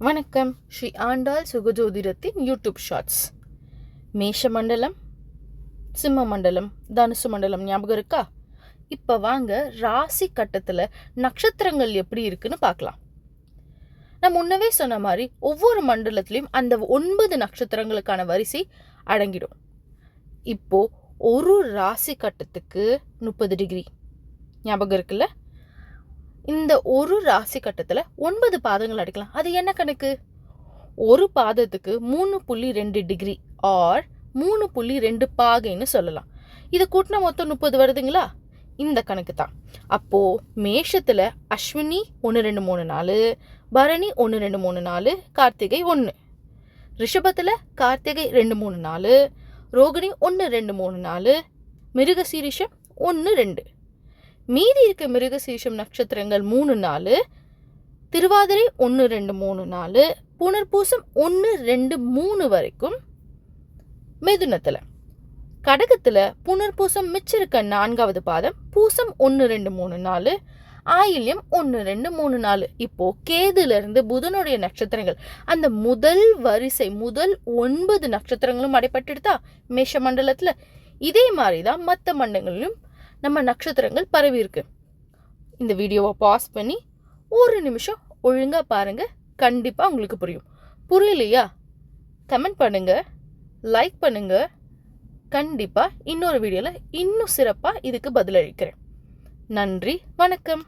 வணக்கம். ஸ்ரீ ஆண்டாள் சுகஜோதிடத்தின் YouTube shorts. மேஷ மண்டலம், சிம்ம மண்டலம், தனுசு மண்டலம் ஞாபகம் இருக்கா? இப்போ வாங்க ராசி கட்டத்தில் நட்சத்திரங்கள் எப்படி இருக்குன்னு பார்க்கலாம். நான் முன்னவே சொன்ன மாதிரி ஒவ்வொரு மண்டலத்திலையும் அந்த 9 நட்சத்திரங்களுக்கான வரிசை அடங்கிடும். இப்போ ஒரு ராசி கட்டத்துக்கு 30 டிகிரி ஞாபகம் இருக்குல்ல? இந்த ஒரு ராசி கட்டத்தில் 9 பாதங்கள் அடிக்கலாம். அது என்ன கணக்கு? ஒரு பாதத்துக்கு 3.2 டிகிரி ஆர் 3.2 பாகைன்னு சொல்லலாம். இதை கூட்டினா மொத்தம் 30 வருதுங்களா? இந்த கணக்கு தான். அப்போ மேஷத்துல அஸ்வினி 1 2 3 4, பரணி 1 2 3 4, கார்த்திகை 1, ரிஷபத்துல கார்த்திகை 2 3 4, ரோகிணி 1 2 3 4, மிருகசீரிஷம் 1 2. மீதி இருக்க மிருகசீரிஷம் நட்சத்திரங்கள் 3 4, திருவாதிரை 1 2 3 4, புனர்பூசம் 1 2 3 வரைக்கும் மிதுனத்துல. கடகத்துல புனர்பூசம் மிச்சிருக்க 4வது பாதம், பூசம் 1 2 3 4, ஆயில்யம் 1 2 3 4. இப்போ கேதுல இருந்து புதனுடைய நட்சத்திரங்கள் அந்த முதல் வரிசை முதல் 9 நட்சத்திரங்களும் அடைப்பட்டுடுதா மேஷ மண்டலத்துல. இதே மாதிரிதான் மற்ற மண்டலங்களிலும் நம்ம நட்சத்திரங்கள் பரவி இருக்கு. இந்த வீடியோவை பாஸ் பண்ணி ஒரு நிமிஷம் ஒழுங்கா பாருங்க, கண்டிப்பா உங்களுக்கு புரியும். புரியலையா? கமெண்ட் பண்ணுங்க, லைக் பண்ணுங்க. கண்டிப்பா இன்னொரு வீடியோல இன்னும் சிறப்பா இதுக்கு பதிலளிக்கிறேன். நன்றி, வணக்கம்.